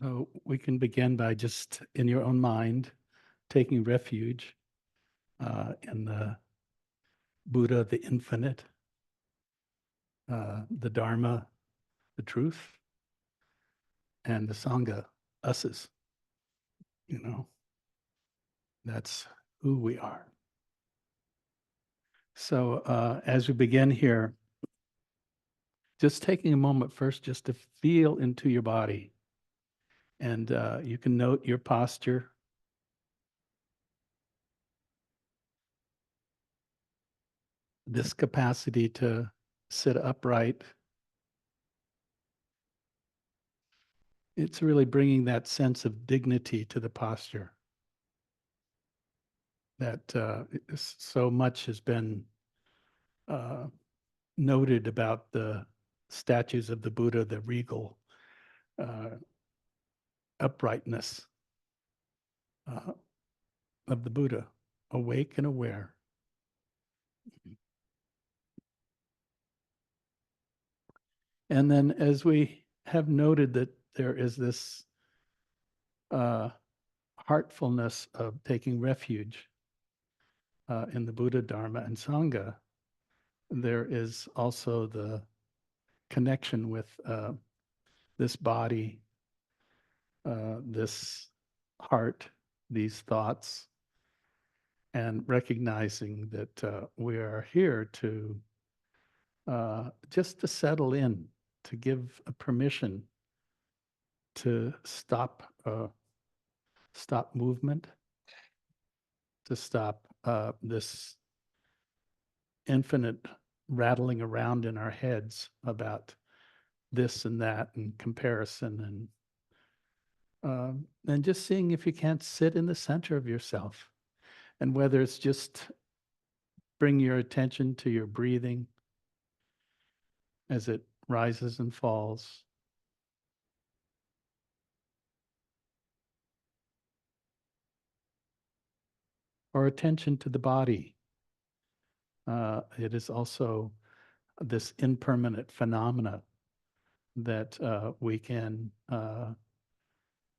So we can begin by just in your own mind taking refuge in the Buddha, the infinite, the Dharma, the truth, and the Sangha, us's. You know, that's who we are. So as we begin here, just taking a moment first just to feel into your body. And you can note your posture. This capacity to sit upright. It's really bringing that sense of dignity to the posture that so much has been uh, noted about the statues of the Buddha, the regal uh, uprightness uh, of the Buddha, awake and aware. And then, as we have noted, that there is this uh, heartfulness of taking refuge in the Buddha, Dharma, and Sangha, there is also the connection with this body, this heart, these thoughts, and recognizing that we are here to just to settle in, to give a permission to stop movement, to stop this infinite rattling around in our heads about this and that and comparison and just seeing if you can't sit in the center of yourself. And whether it's just bring your attention to your breathing as it rises and falls, or attention to the body. It is also this impermanent phenomena that we can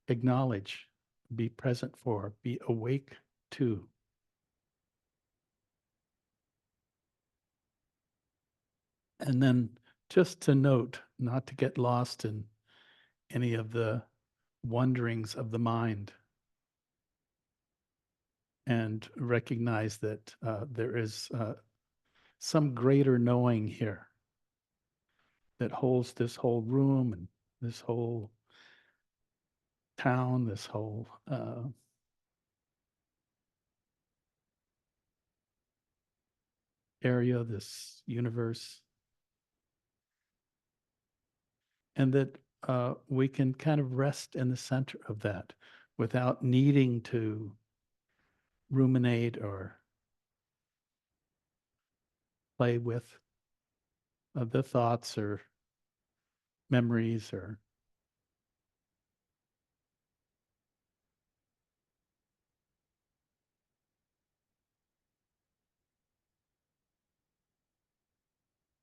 acknowledge, be present for, be awake to. And then just to note, not to get lost in any of the wanderings of the mind, and recognize that there is some greater knowing here that holds this whole room and this whole town, this whole area, this universe, and that we can kind of rest in the center of that without needing to ruminate or play with the thoughts or memories or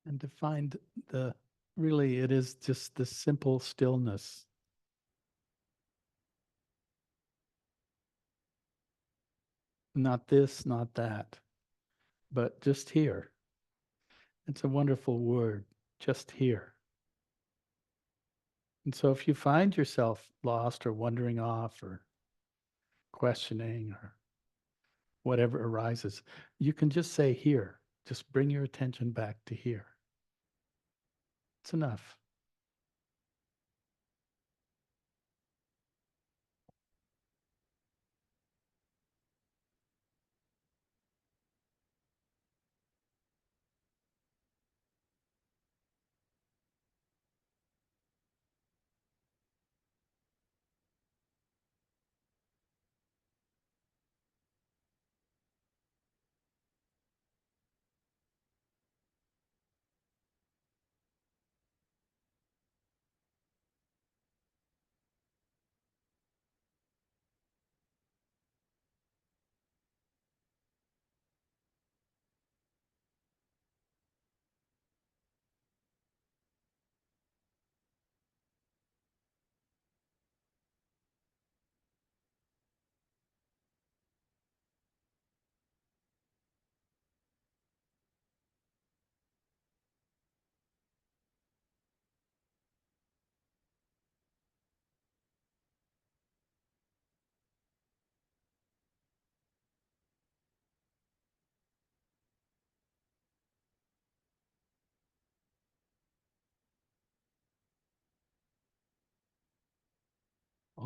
and to find the really it is just the simple stillness, not this, not that, but just here. It's a wonderful word, just here. And so if you find yourself lost or wandering off or questioning or whatever arises, you can just say here. Just bring your attention back to here. It's enough.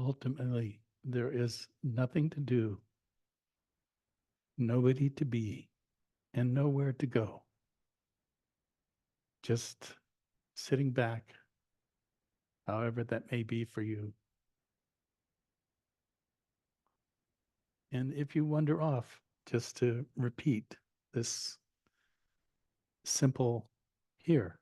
ultimately, there is nothing to do, nobody to be, and nowhere to go. Just sitting back, however that may be for you. And if you wander off, just to repeat this simple here.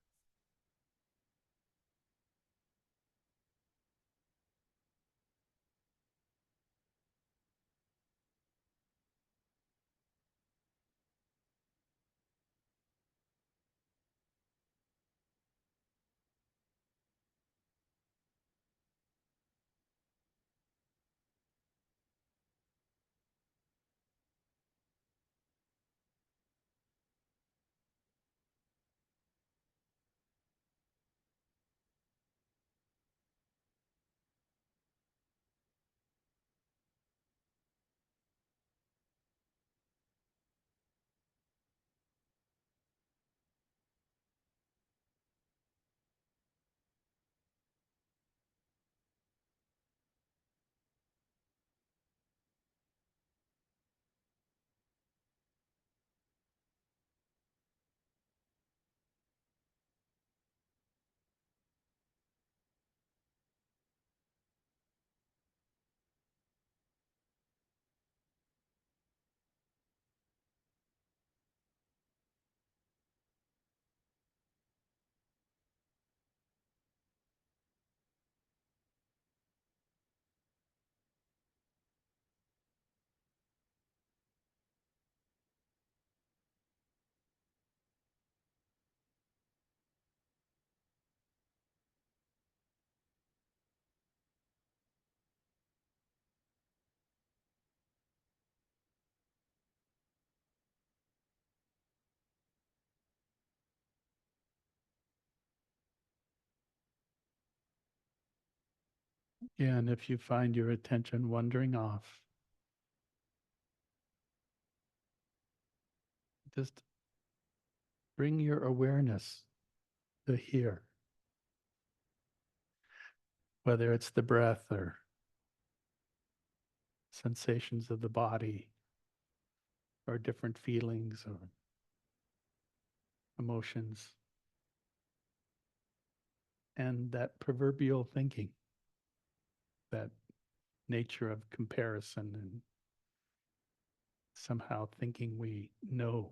Yeah, and if you find your attention wandering off, just bring your awareness to here, whether it's the breath or sensations of the body or different feelings or emotions, and that proverbial thinking, that nature of comparison and somehow thinking we know.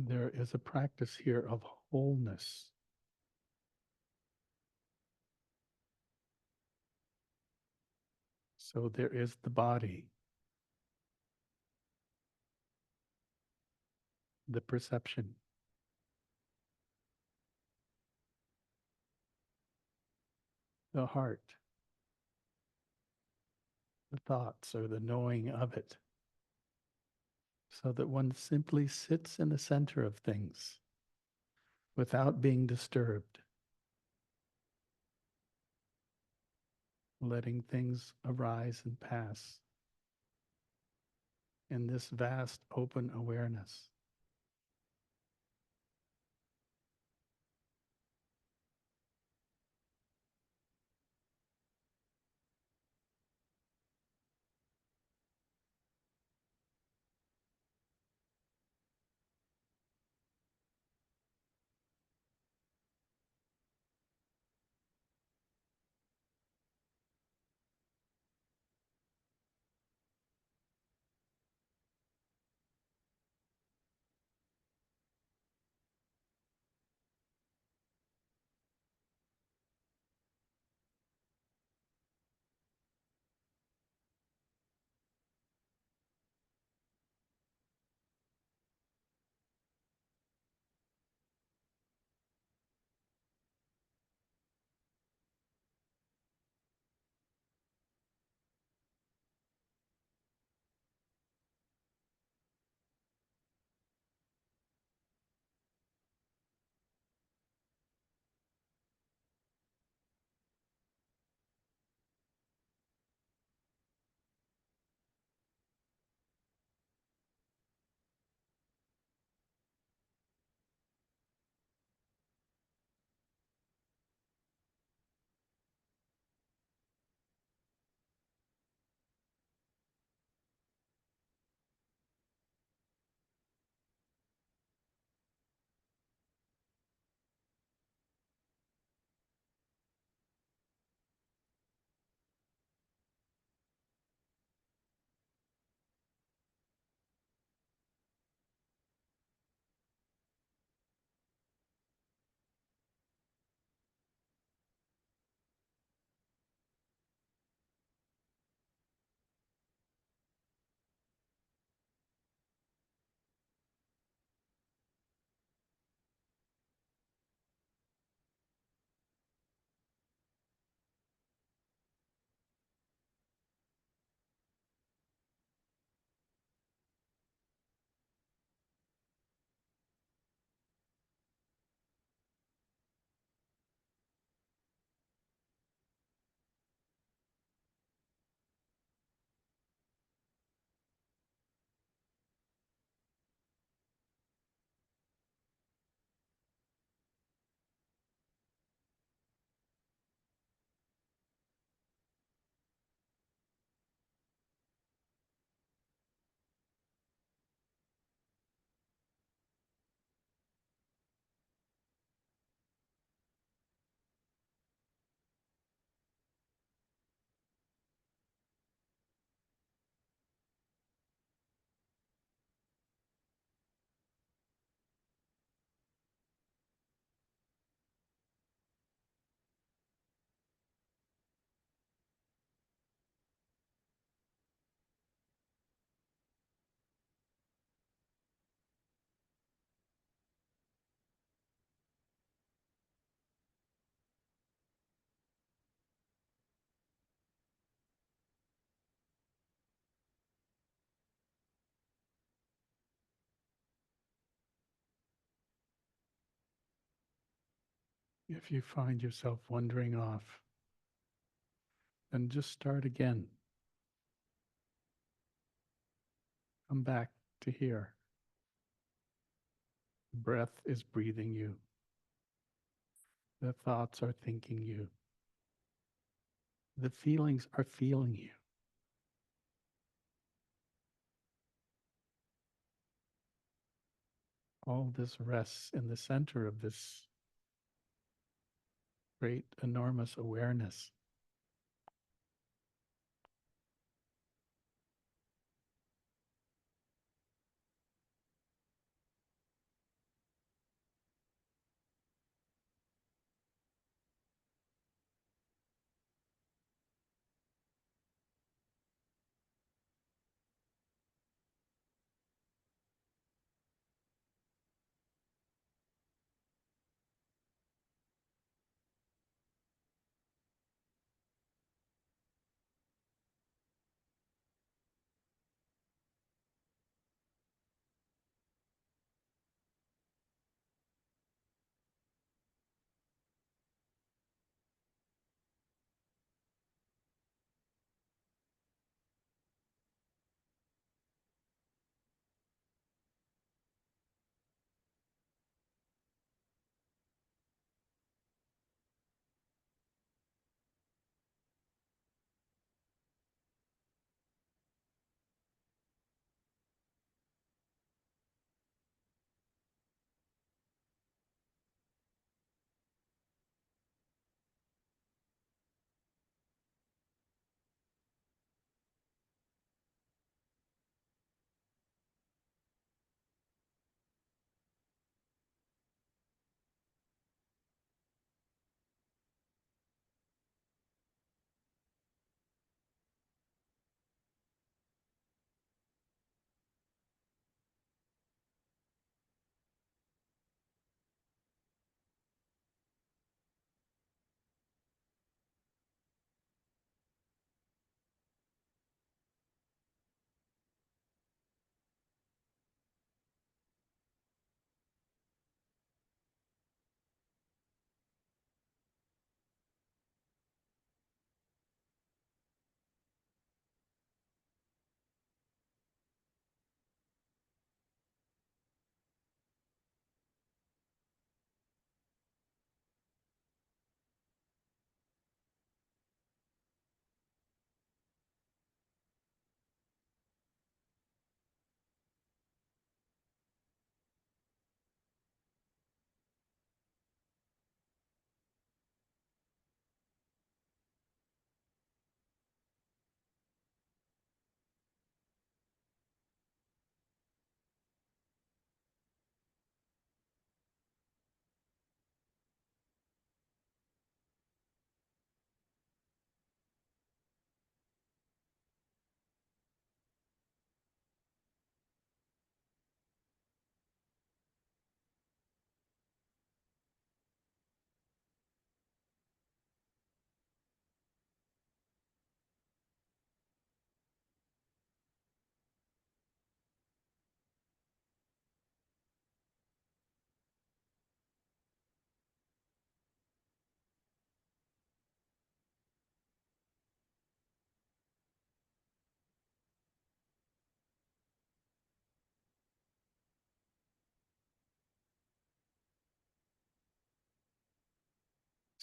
There is a practice here of wholeness. So there is the body, the perception, the heart, the thoughts, or the knowing of it, so that one simply sits in the center of things without being disturbed, letting things arise and pass in this vast open awareness. If you find yourself wandering off, then just start again. Come back to here. The breath is breathing you. The thoughts are thinking you. The feelings are feeling you. All this rests in the center of this great, enormous awareness.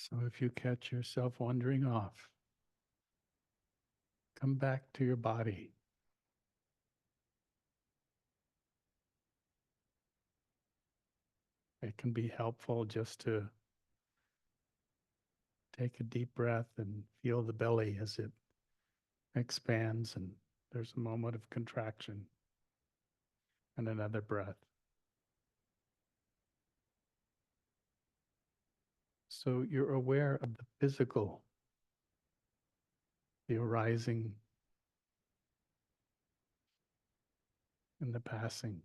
So if you catch yourself wandering off, come back to your body. It can be helpful just to take a deep breath and feel the belly as it expands, and there's a moment of contraction and another breath. So you're aware of the physical, the arising and the passing.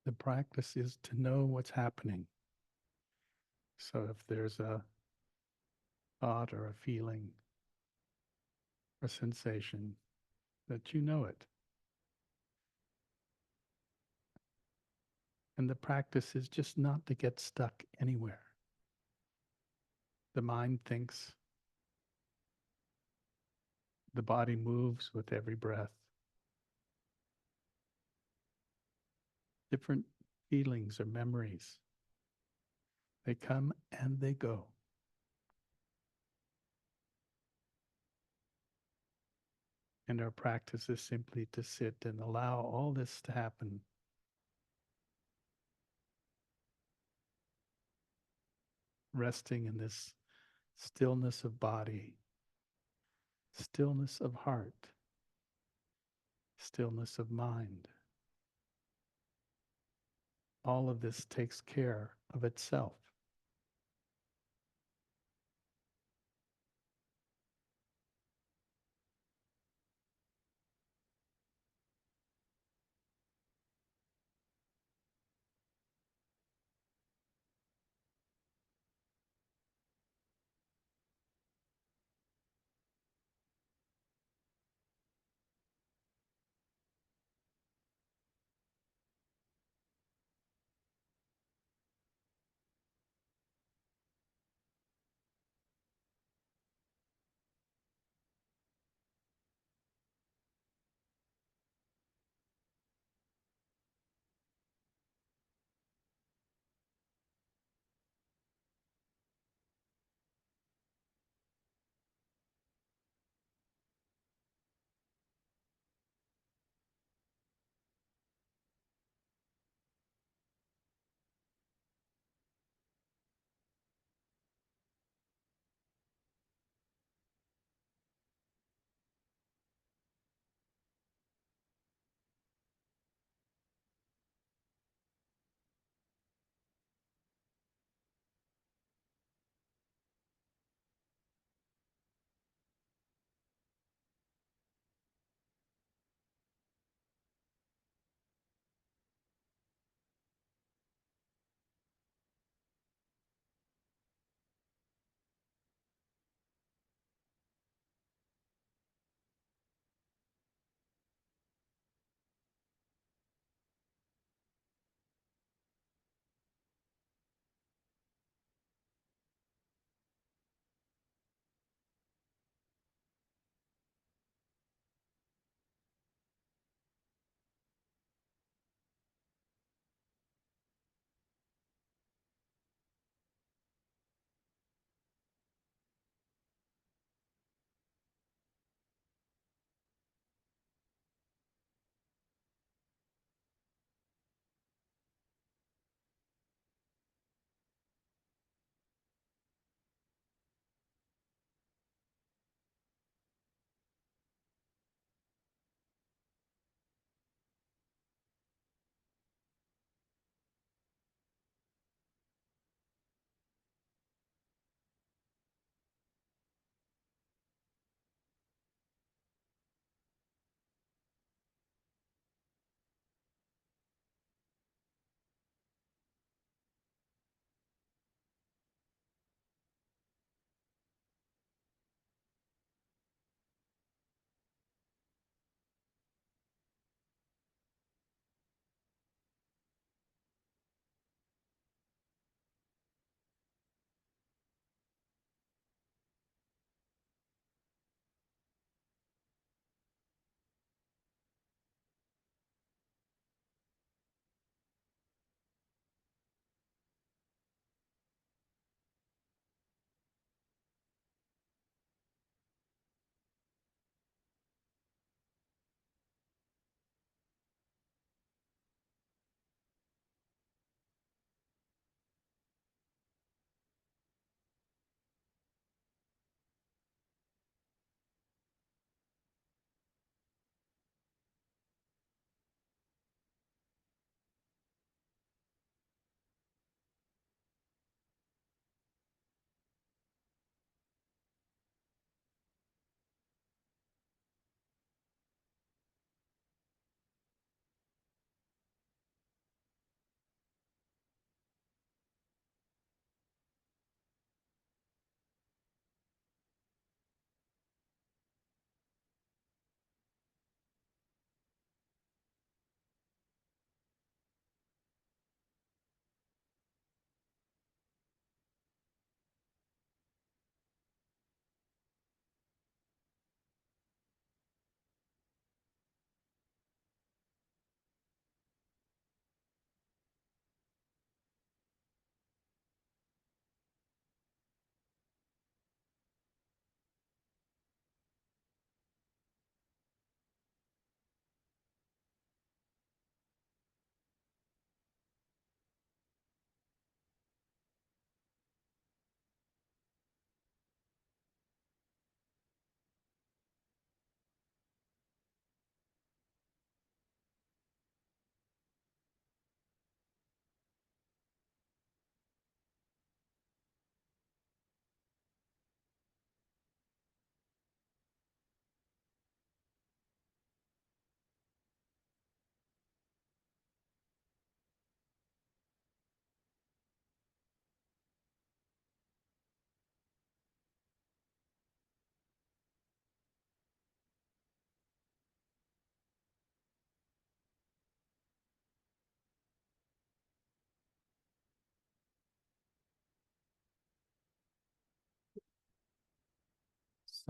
The practice is to know what's happening. So if there's a thought or a feeling or sensation, that you know it. And the practice is just not to get stuck anywhere. The mind thinks, the body moves with every breath. Different feelings or memories, they come and they go. And our practice is simply to sit and allow all this to happen. Resting in this stillness of body, stillness of heart, stillness of mind. All of this takes care of itself.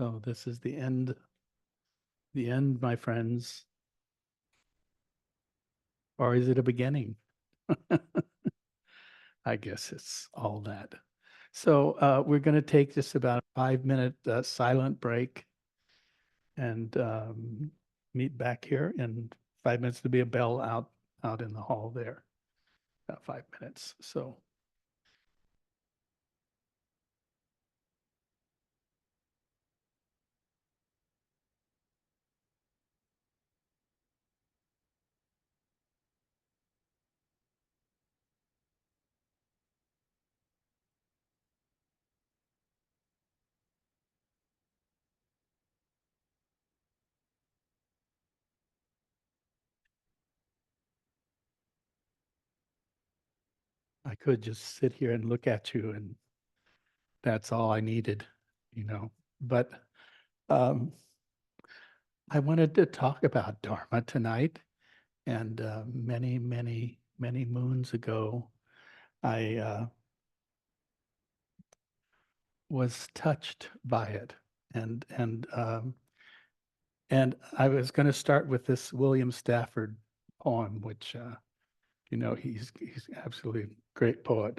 So this is the end, my friends, or is it a beginning? I guess it's all that. So we're going to take just about a 5 minute silent break and meet back here in 5 minutes. To be a bell out in the hall there. About 5 minutes. So I could just sit here and look at you, and that's all I needed, you know. But um, I wanted to talk about Dharma tonight. And many, many, many moons ago, I was touched by it. And I was going to start with this William Stafford poem, which he's absolutely a great poet.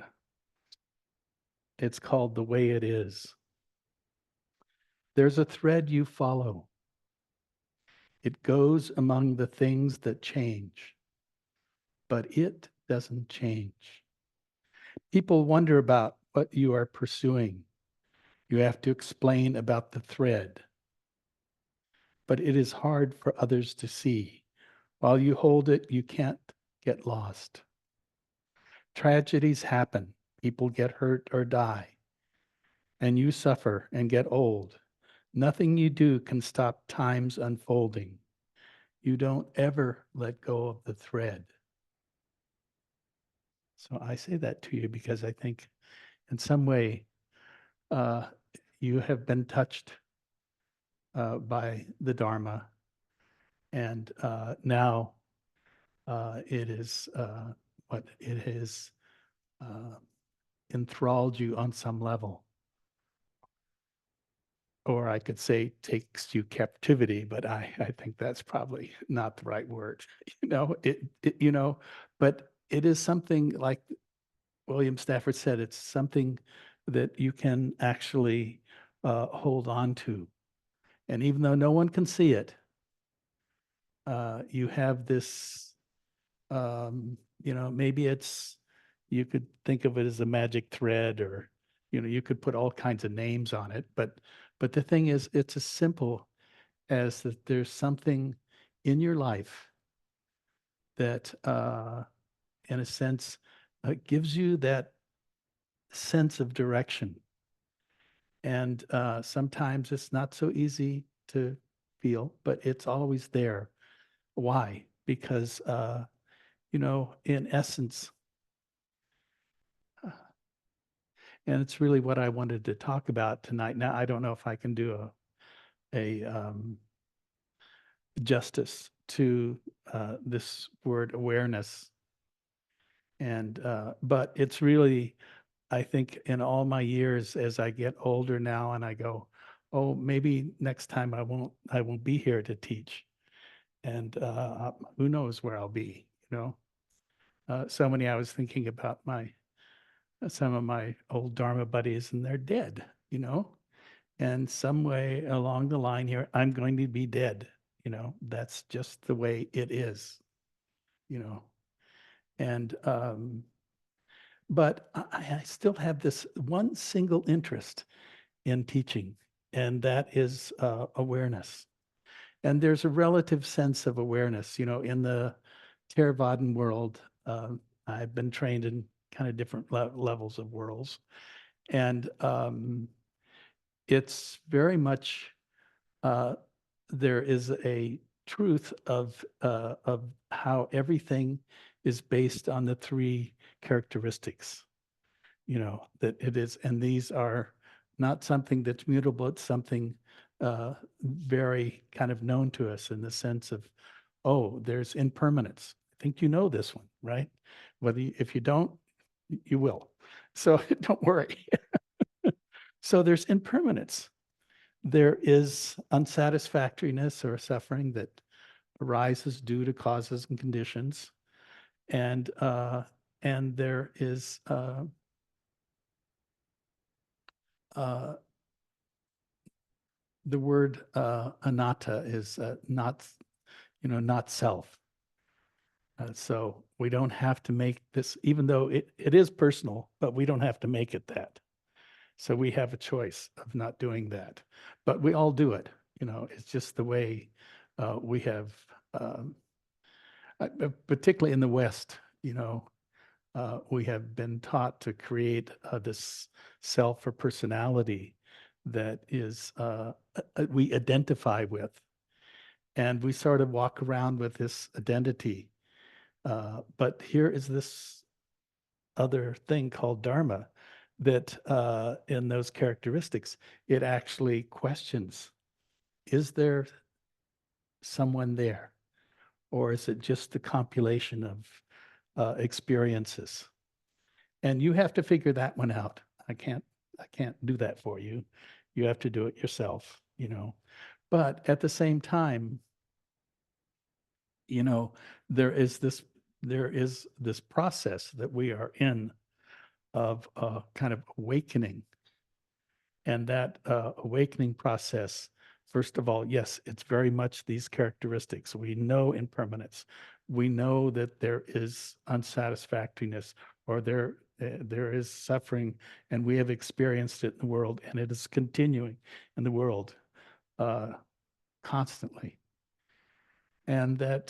It's called The Way It Is. There's a thread you follow. It goes among the things that change, but it doesn't change. People wonder about what you are pursuing. You have to explain about the thread, but it is hard for others to see. While you hold it, you can't get lost. Tragedies happen. People get hurt or die, and you suffer and get old. Nothing you do can stop time's unfolding. You don't ever let go of the thread. So I say that to you because I think in some way uh, you have been touched by the Dharma, and now it is what it has uh, enthralled you on some level. Or I could say takes you captivity, but I think that's probably not the right word. But it is something like William Stafford said, it's something that you can actually hold on to. And even though no one can see it, you have this, maybe you could think of it as a magic thread, or, you could put all kinds of names on it. But the thing is, it's as simple as that there's something in your life that, in a sense, gives you that sense of direction. And sometimes it's not so easy to feel, but it's always there. Why? Because, in essence, and it's really what I wanted to talk about tonight. Now, I don't know if I can do a justice to this word awareness. But it's really, I think in all my years, as I get older now and I go, oh, maybe next time I won't be here to teach. And who knows where I'll be, so many, I was thinking about some of my old Dharma buddies, and they're dead, and some way along the line here, I'm going to be dead. That's just the way it is, you know. And but I still have this one single interest in teaching, and that is awareness. And there's a relative sense of awareness, in the Theravadan world. I've been trained in kind of different levels of worlds, and it's very much uh, there is a truth of how everything is based on the three characteristics, that it is, and these are not something that's mutable. It's something very kind of known to us in the sense of, oh, there's impermanence. I think you know this one, right? If you don't, you will. So don't worry. So there's impermanence. there is unsatisfactoriness or suffering that arises due to causes and conditions, and there is uh, the word anatta is not, not self. So we don't have to make this, even though it is personal, but we don't have to make it that. So we have a choice of not doing that, but we all do it. It's just the way we have, um, particularly in the West, we have been taught to create this self or personality that is we identify with, and we sort of walk around with this identity. But here is this other thing called Dharma that in those characteristics, it actually questions, is there someone there? Or is it just a compilation of experiences? And you have to figure that one out. I can't do that for you. You have to do it yourself. But at the same time, you know, there is this process that we are in of kind of awakening. And that awakening process, first of all, yes, it's very much these characteristics. We know impermanence. We know that there is unsatisfactoriness, or there is suffering, and we have experienced it in the world, and it is continuing in the world uh, constantly. And that,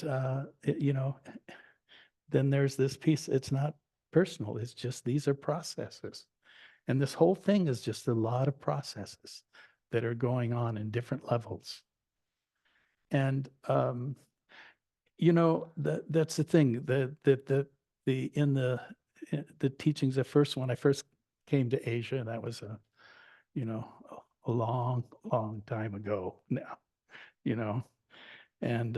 then there's this piece, it's not personal, it's just these are processes. And this whole thing is just a lot of processes that are going on in different levels. And that's the thing the in the teachings at first, when I first came to Asia, and that was you know a long, long time ago now, you know, and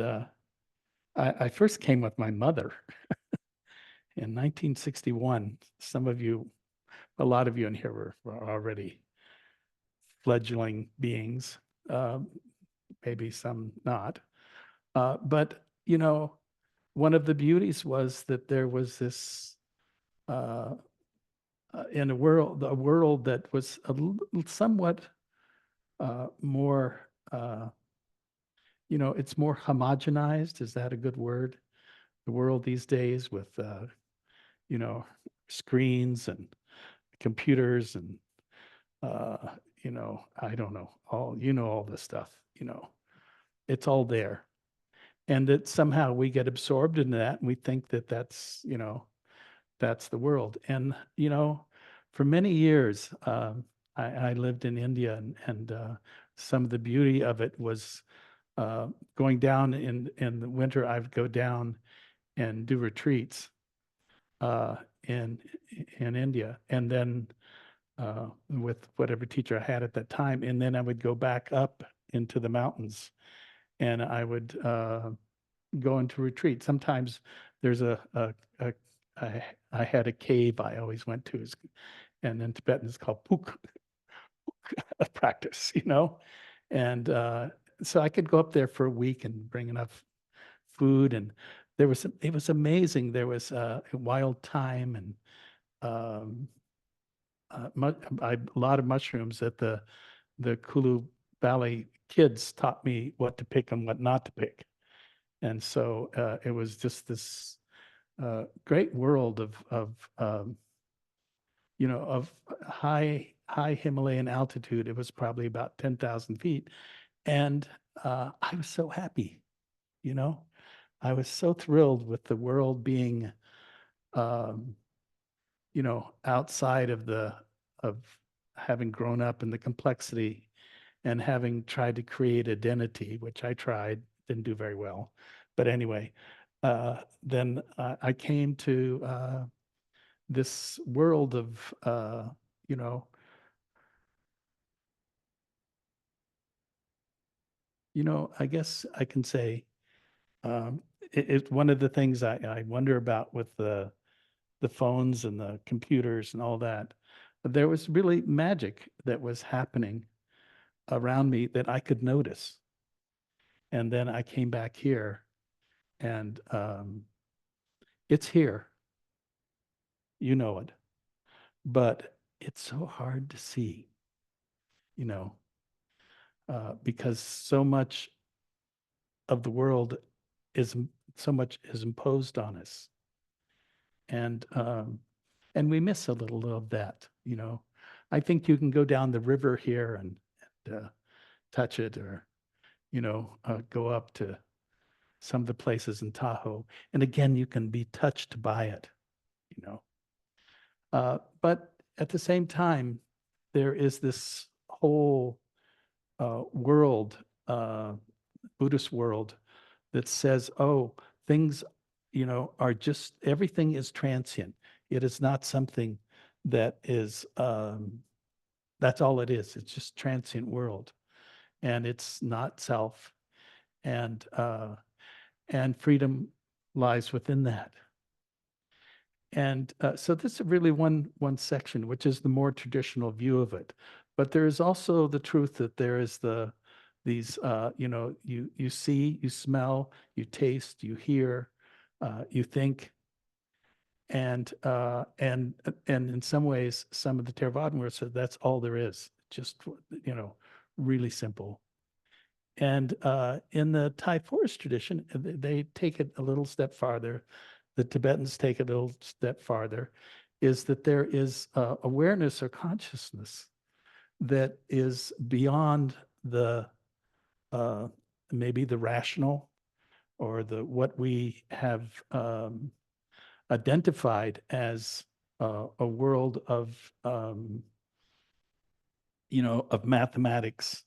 I first came with my mother in 1961. A lot of you in here were already fledgling beings, maybe some not. But, one of the beauties was that there was this, uh, in a world that was somewhat more, it's more homogenized. Is that a good word? The world these days with, you know, screens and computers and, I don't know, all this stuff, it's all there. And that somehow we get absorbed in that and we think that that's the world. And, for many years, I lived in India, and some of the beauty of it was going down in the winter. I would go down and do retreats uh, in in India, and then with whatever teacher I had at that time, and then I would go back up into the mountains, and I would go into retreat. Sometimes there's I had a cave I always went to, and in Tibetan it's called puk practice, and so I could go up there for a week and bring enough food, and it was amazing. There was wild thyme and um, a lot of mushrooms that the Kulu Valley kids taught me what to pick and what not to pick. And so it was just this great world of high Himalayan altitude. It was probably about 10,000 feet. And I was so happy, you know. I was so thrilled with the world being, um, outside of having grown up in the complexity and having tried to create identity, which I tried, didn't do very well. But anyway, then I came to this world of, you know, I guess I can say it's one of the things I wonder about with the phones and the computers and all that. There was really magic that was happening around me that I could notice. And then I came back here and it's here, you know it, but it's so hard to see, you know, because so much of the world is so much is imposed on us. And and we miss a little of that, you know. I think you can go down the river here and touch it, or go up to some of the places in Tahoe, and again you can be touched by it, you know. But at the same time, there is this whole world, Buddhist world, that says, oh, things, are just, everything is transient. It is not something that is, that's all it is. It's just transient world, and it's not self, and freedom lies within that. And so this is really one section, which is the more traditional view of it. But there is also the truth that there is these you see, you smell, you taste, you hear, you think, and in some ways, some of the Theravadan words said that's all there is. Just really simple. And in the Thai forest tradition, they take it a little step farther. The Tibetans take it a little step farther, is that there is awareness or consciousness that is beyond the uh, maybe the rational, or the what we have identified as a world of of mathematics,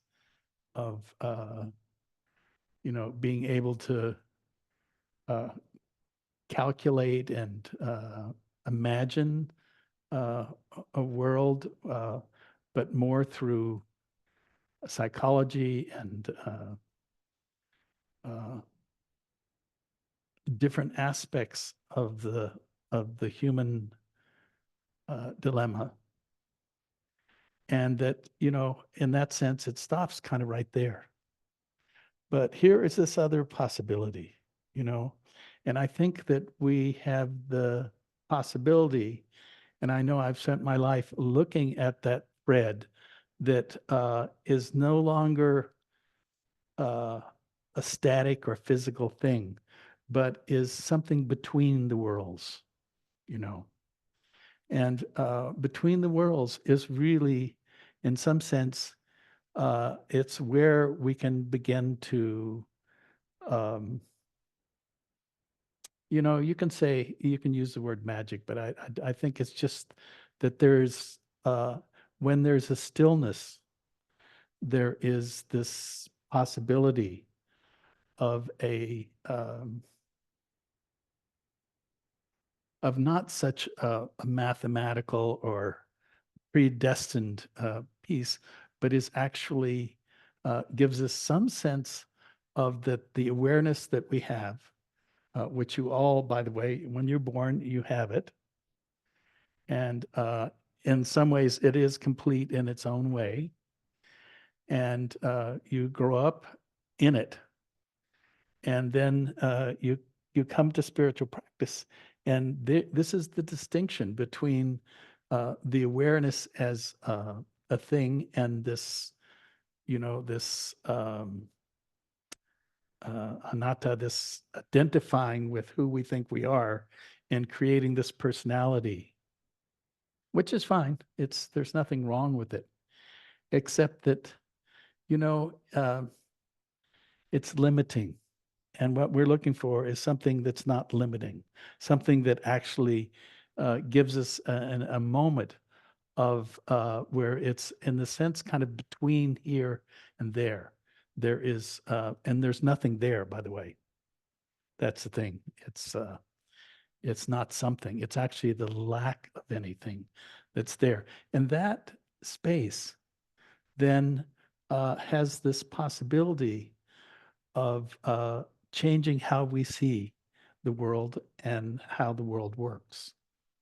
of being able to uh, calculate and imagine a world, but more through psychology and uh, different aspects of the human dilemma. And that, in that sense, it stops kind of right there. But here is this other possibility, you know, and I think that we have the possibility, and I know I've spent my life looking at that thread that is no longer uh, a static or physical thing, but is something between the worlds, you know. And between the worlds is really, in some sense, it's where we can begin to, um, you can say, you can use the word magic, but I think it's just that there's, when there's a stillness, there is this possibility of of not such a mathematical or predestined piece, but is actually gives us some sense of that the awareness that we have, which you all, by the way, when you're born, you have it. And in some ways, it is complete in its own way. And you grow up in it. And then you come to spiritual practice. And this is the distinction between the awareness as a thing, and this, this anatta, this identifying with who we think we are, and creating this personality, which is fine. There's nothing wrong with it, except that, you know, uh, it's limiting. And what we're looking for is something that's not limiting, something that actually gives us a moment of where it's, in the sense, kind of between here and there. There is, and there's nothing there, by the way. That's the thing. It's not something. It's actually the lack of anything that's there. And that space then has this possibility of changing how we see the world and how the world works,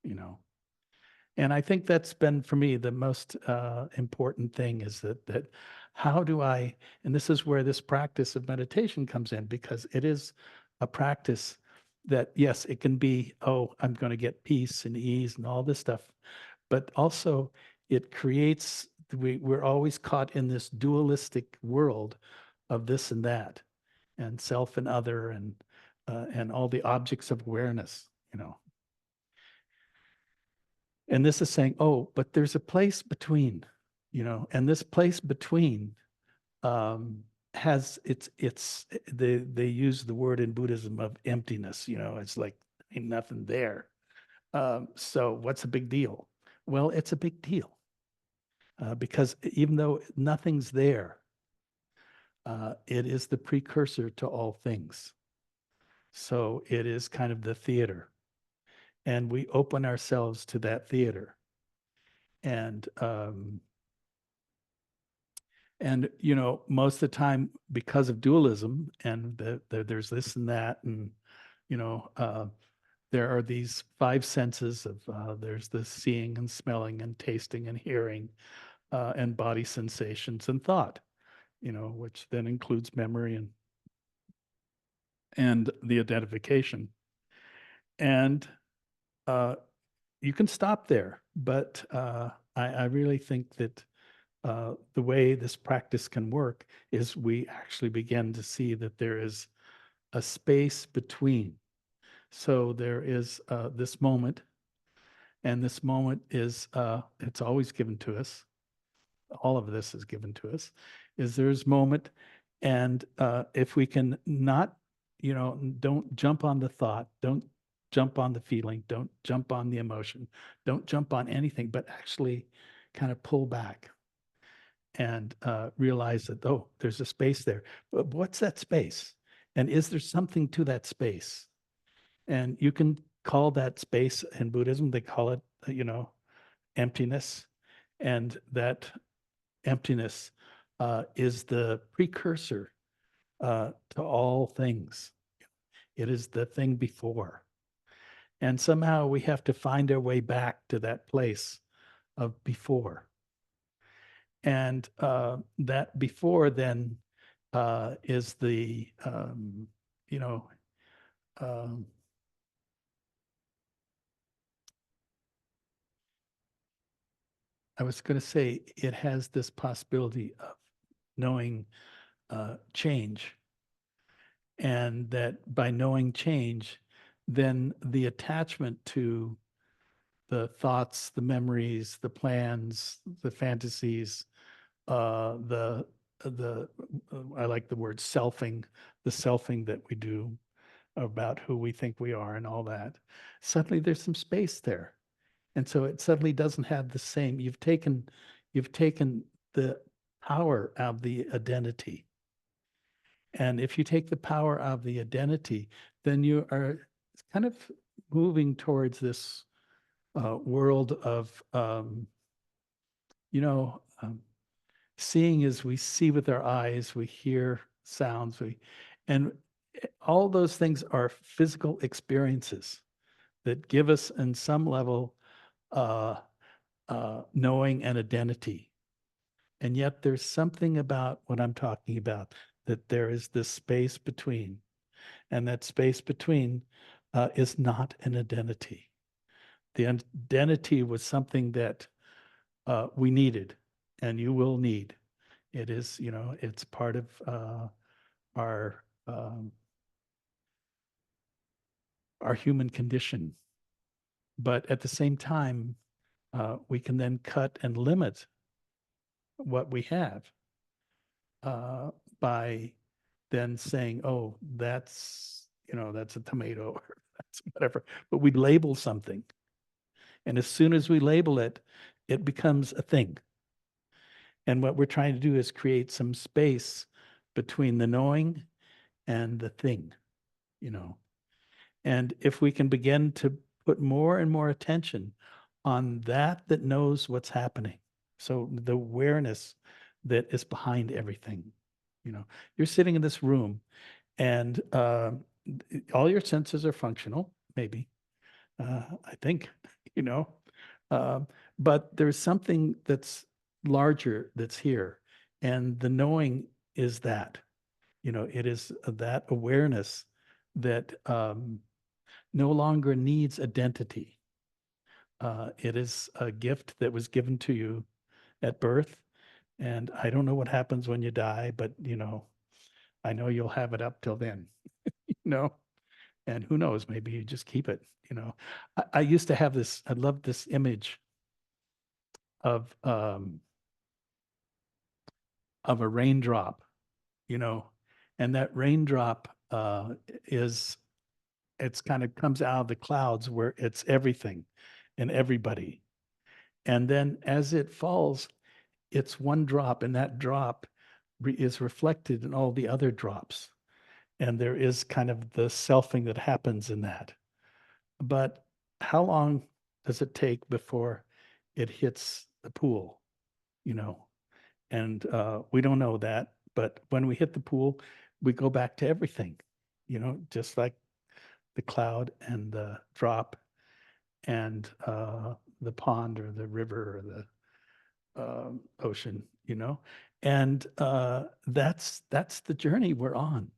you know. And I think that's been, for me, the most important thing, is that how do I, and this is where this practice of meditation comes in, because it is a practice that, yes, it can be, oh, I'm going to get peace and ease and all this stuff, but also it creates, we're always caught in this dualistic world of this and that, and self and other, and all the objects of awareness, you know. And this is saying, oh, but there's a place between, you know, and this place between um, has it's they use the word in Buddhism of emptiness. You know, it's like ain't nothing there. So what's a big deal? Well, it's a big deal because even though nothing's there, it is the precursor to all things. So it is kind of the theater, and we open ourselves to that theater, and you know, most of the time, because of dualism, and there's this and that, and you know, there are these five senses of there's the seeing and smelling and tasting and hearing, and body sensations and thought, you know, which then includes memory and the identification. And you can stop there, but I really think that the way this practice can work is we actually begin to see that there is a space between. So there is this moment, and this moment is, it's always given to us. All of this is given to us, is there's moment. And if we can not, you know, don't jump on the thought, don't jump on the feeling, don't jump on the emotion, don't jump on anything, but actually kind of pull back and realize that, oh, there's a space there. But what's that space? And is there something to that space? And you can call that space in Buddhism, they call it, you know, emptiness. And that emptiness is the precursor to all things. It is the thing before. And somehow we have to find our way back to that place of before. And that before then is the, you know, um, I was going to say it has this possibility of knowing change. And that by knowing change, then the attachment to the thoughts, the memories, the plans, the fantasies, the I like the word selfing, the selfing that we do about who we think we are and all that. Suddenly there's some space there. And so it suddenly doesn't have the same, you've taken the power out of the identity. And if you take the power out of the identity, then you are kind of moving towards this world of, you know, seeing as we see with our eyes, we hear sounds, and all those things are physical experiences that give us, in some level, uh, knowing and identity. And yet there's something about what I'm talking about, that there is this space between, and that space between is not an identity. The identity was something that we needed, and you will need. It is, you know, it's part of our um, our human condition. But at the same time, we can then cut and limit what we have uh, by then saying, "Oh, that's, you know, that's a tomato or that's whatever." But we label something, and as soon as we label it, it becomes a thing. And what we're trying to do is create some space between the knowing and the thing, you know. And if we can begin to put more and more attention on that knows what's happening. So the awareness that is behind everything, you know, you're sitting in this room and all your senses are functional, maybe, I think, you know, uh, but there's something that's larger that's here. And the knowing is that, it is that awareness that no longer needs identity. It is a gift that was given to you at birth. And I don't know what happens when you die, but I know you'll have it up till then, you know, and who knows, maybe you just keep it. I used to have this, I loved this image of a raindrop, you know, and that raindrop is it's kind of comes out of the clouds where it's everything and everybody. And then as it falls, it's one drop, and that drop is reflected in all the other drops. And there is kind of the selfing that happens in that. But how long does it take before it hits the pool? You know, and we don't know that. But when we hit the pool, we go back to everything, just like the cloud and the drop and the pond or the river or the ocean, and that's the journey we're on.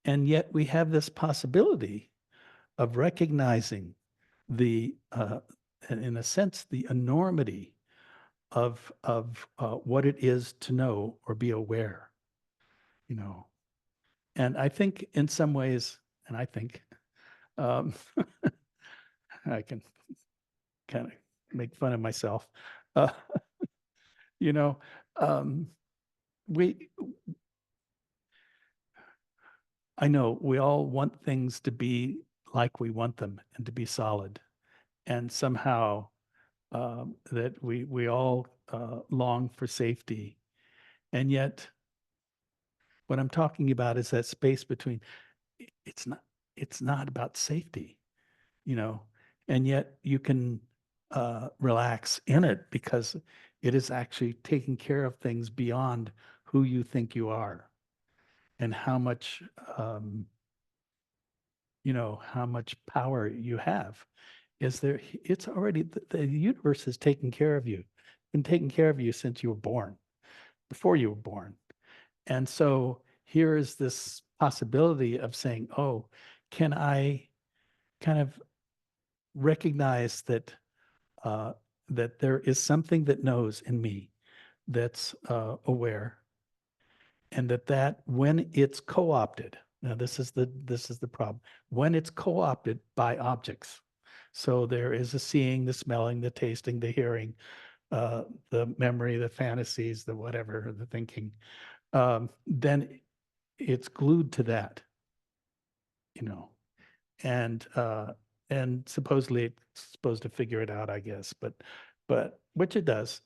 And yet we have this possibility of recognizing the, in a sense, the enormity of what it is to know or be aware, you know. And I think in some ways, and I think um, I can kind of make fun of myself. Uh, you know, um, we, I know we all want things to be like we want them and to be solid. And somehow that we all long for safety. And yet, what I'm talking about is that space between. It's not. It's not about safety, you know. And yet, you can relax in it because it is actually taking care of things beyond who you think you are, and um, how much power you have. Is there? It's already the universe has taken care of you, been taking care of you since you were born, before you were born. And so here is this possibility of saying, oh, can I kind of recognize uh, that there is something that knows in me that's aware, and that when it's co-opted, now this is the problem, when it's co-opted by objects. So there is a seeing, the smelling, the tasting, the hearing, the memory, the fantasies, the whatever, the thinking, then it's glued to that, you know, and supposedly it's supposed to figure it out, I guess, but which it does,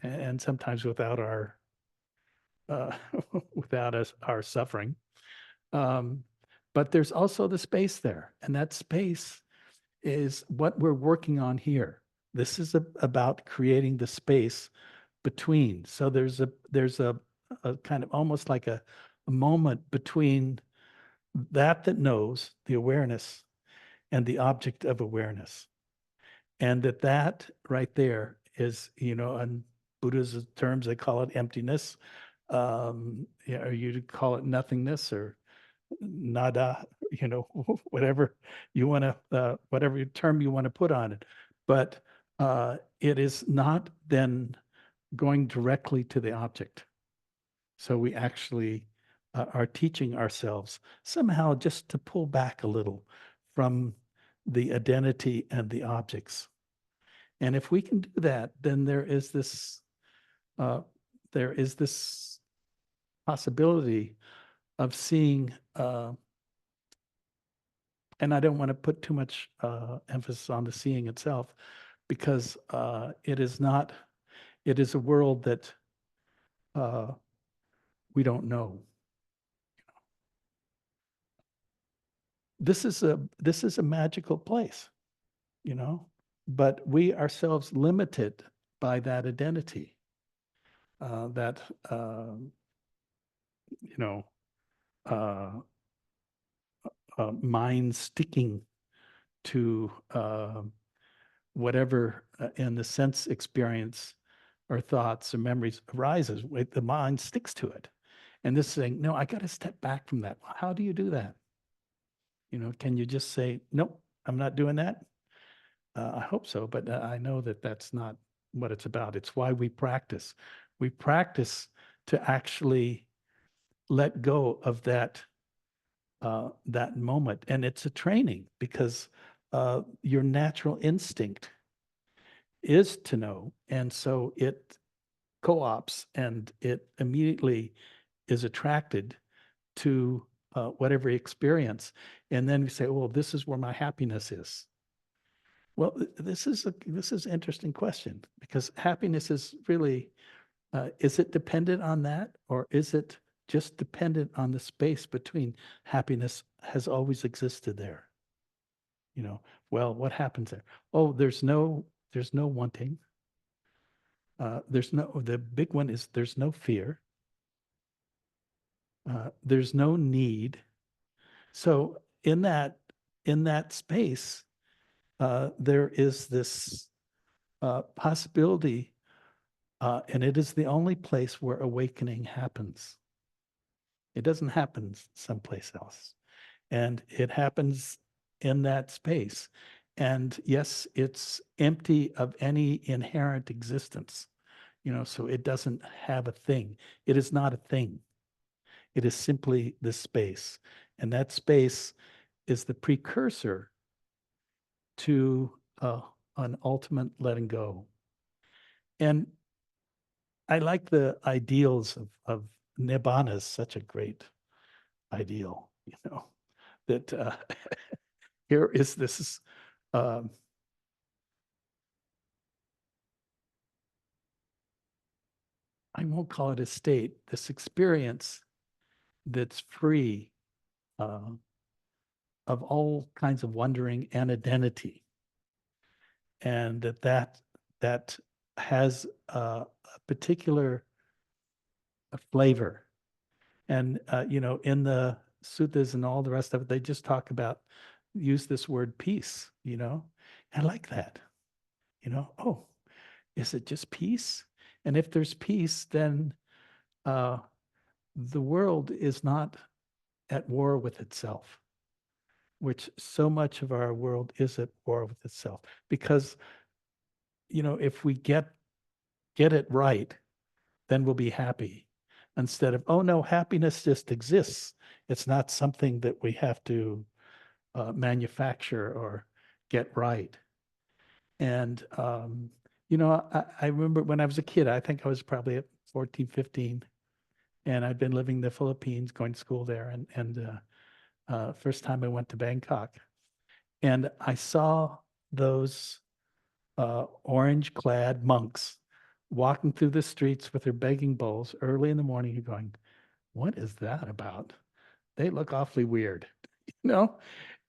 and sometimes without our uh, without us our suffering. Um, but there's also the space there, and that space is what we're working on here. This is about creating the space between. So there's a kind of almost like a moment between that knows the awareness and the object of awareness. And that right there is, in Buddha's terms, they call it emptiness. Or you call it nothingness or nada, whatever you want to, whatever term you want to put on it. But it is not then going directly to the object. So we actually are teaching ourselves somehow just to pull back a little from the identity and the objects. And if we can do that, then uh, there is this possibility of seeing, and I don't want to put too much emphasis on the seeing itself, because it is not, it is a world that uh, we don't know. This is a magical place, but we ourselves limited by that identity, that you know uh, mind sticking to whatever in the sense experience or thoughts or memories arises, the mind sticks to it. And this saying, no, I got to step back from that. How do you do that? Can you just say, nope, I'm not doing that? I hope so, but I know that that's not what it's about. It's why we practice. We practice to actually let go of that moment, and it's a training because your natural instinct is to know, and so it co-ops and it immediately is attracted to whatever experience, and then we say, "Well, this is where my happiness is." Well, this is an interesting question because happiness is really is it dependent on that, or is it just dependent on the space between happiness has always existed there? Well, what happens there? Oh, there's no wanting. The big one is there's no fear. There's no need. So in that space, there is this possibility, and it is the only place where awakening happens. It doesn't happen someplace else. And it happens in that space. And yes, it's empty of any inherent existence, so it doesn't have a thing. It is not a thing. It is simply the space. And that space is the precursor to an ultimate letting go. And I like the ideals of Nibbana is such a great ideal, that here is this, um, I won't call it a state, this experience that's free uh, of all kinds of wondering and identity. And that has a particular flavor. And, in the suttas and all the rest of it, they just talk about, use this word peace, I like that, oh, is it just peace? And if there's peace, then uh, the world is not at war with itself, which so much of our world is at war with itself. Because, if we get it right, then we'll be happy. Instead of, oh no, happiness just exists. It's not something that we have to manufacture or get right. And, I remember when I was a kid, I think I was probably at 14, 15, and I'd been living in the Philippines, going to school there. And first time I went to Bangkok, and I saw those orange-clad monks walking through the streets with their begging bowls early in the morning. You're going, what is that about? They look awfully weird, you know?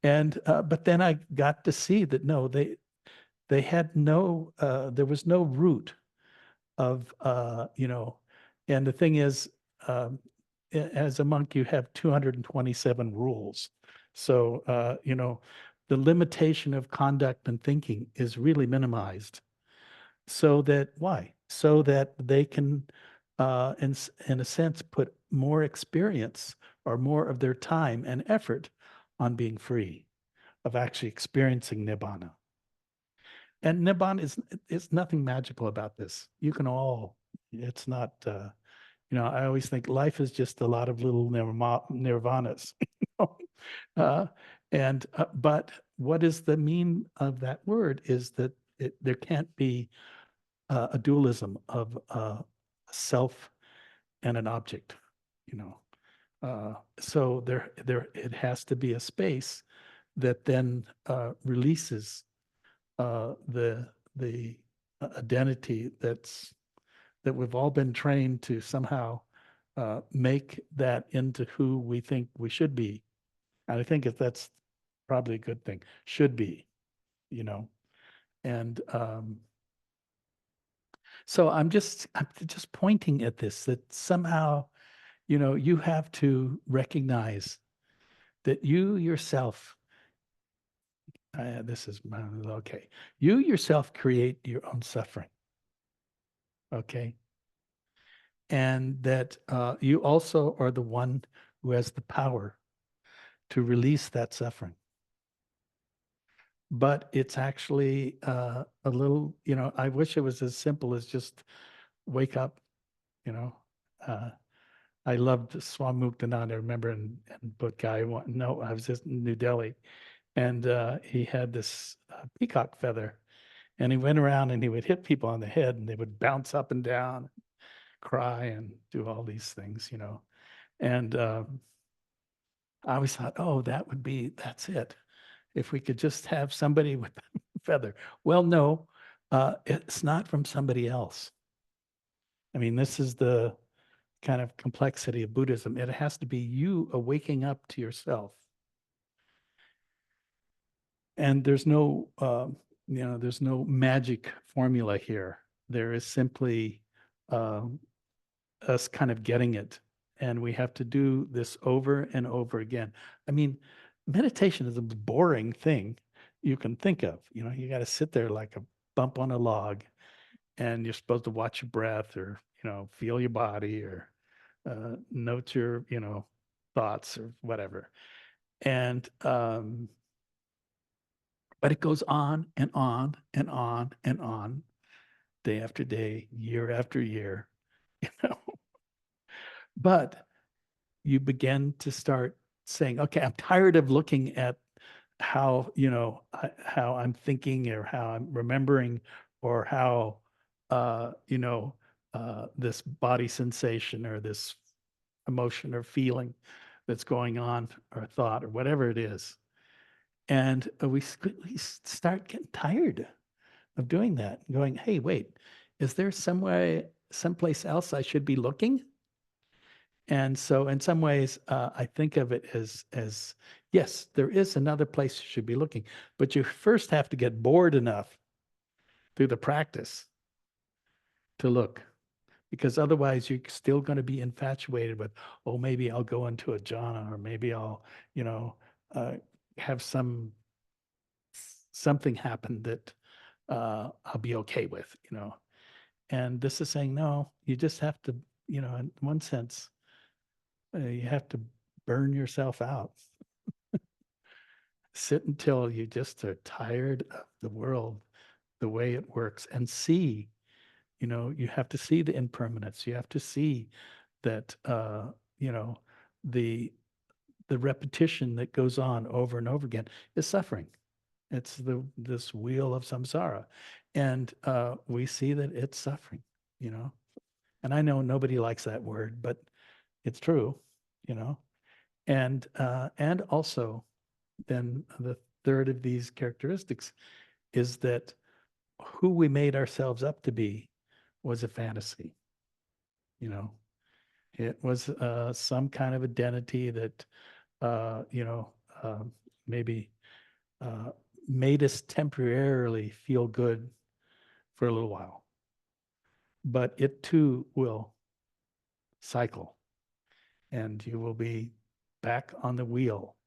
And but then I got to see that no, they had no there was no root of and the thing is, as a monk you have 227 rules. So the limitation of conduct and thinking is really minimized, so that why? So that they can in a sense put more experience or more of their time and effort on being free, of actually experiencing nibbana. And nibbana is nothing magical about this. You can all, it's not I always think life is just a lot of little nirvanas. uh, but what is the mean of that word is that there can't be a dualism of self and an object, you know. So there it has to be a space that then releases the identity that we've all been trained to somehow make that into who we think we should be. And I think that's probably a good thing. Should be, you know. And so I'm just pointing at this, that somehow, you have to recognize that you yourself, this is okay. You yourself create your own suffering. Okay. And that you also are the one who has the power to release that suffering. But it's actually a little, I wish it was as simple as just wake up, you know. Uh, I loved Swami Muktanand. I remember in book guy, no, I was just in New Delhi, and he had this peacock feather, and he went around and he would hit people on the head, and they would bounce up and down, cry, and do all these things. And I always thought, oh, that's it. If we could just have somebody with a feather. Well, no, it's not from somebody else. I mean, this is the kind of complexity of Buddhism. It has to be you awaking up to yourself. And there's no magic formula here. There is simply um, us kind of getting it. And we have to do this over and over again. I mean, meditation is a boring thing you can think of. You got to sit there like a bump on a log, and you're supposed to watch your breath, or, feel your body, or note your, thoughts or whatever. And, but it goes on and on and on and on, day after day, year after year, you know. But you begin to start saying, okay, I'm tired of looking at how, how I'm thinking, or how I'm remembering, or how, this body sensation, or this emotion or feeling that's going on, or thought, or whatever it is. And we start getting tired of doing that, going, hey, wait, is there someplace else I should be looking? And so in some ways, I think of it as yes, there is another place you should be looking, but you first have to get bored enough through the practice to look, because otherwise you're still going to be infatuated with, oh, maybe I'll go into a jhana, or maybe I'll, uh, have something happen that I'll be okay with. And this is saying, no, you just have to, in one sense, you have to burn yourself out. Sit until you just are tired of the world, the way it works, and see, you have to see the impermanence. You have to see that, you know, the repetition that goes on over and over again is suffering. It's this wheel of samsara. And we see that it's suffering. And I know nobody likes that word, but it's true, you know. And also, then the third of these characteristics is that who we made ourselves up to be was a fantasy. You know, it was some kind of identity that you know maybe uh, made us temporarily feel good for a little while, but it too will cycle, and you will be back on the wheel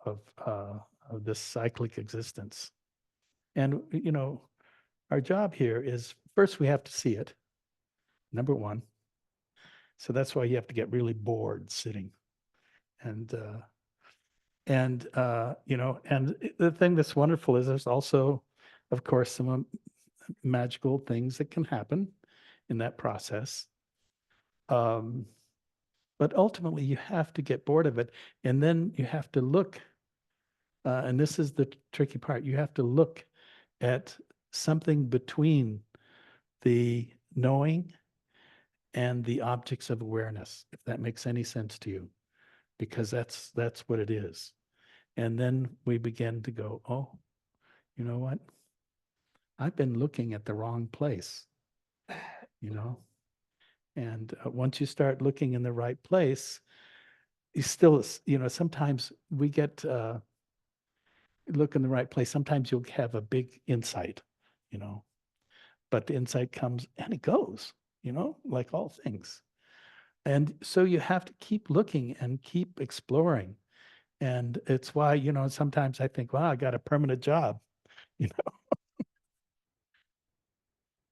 of this cyclic existence. And our job here is, first we have to see it, number one. So that's why you have to get really bored sitting. And and the thing that's wonderful is there's also, of course, some magical things that can happen in that process. Um, but ultimately, you have to get bored of it, and then you have to look. And this is the tricky part. You have to look at something between the knowing and the objects of awareness, if that makes any sense to you, because that's what it is. And then we begin to go, oh, you know what? I've been looking at the wrong place, you know? And once you start looking in the right place, you still, sometimes we get, look in the right place. Sometimes you'll have a big insight, you know, but the insight comes and it goes, like all things. And so you have to keep looking and keep exploring. And it's why, sometimes I think, wow, I got a permanent job, you know.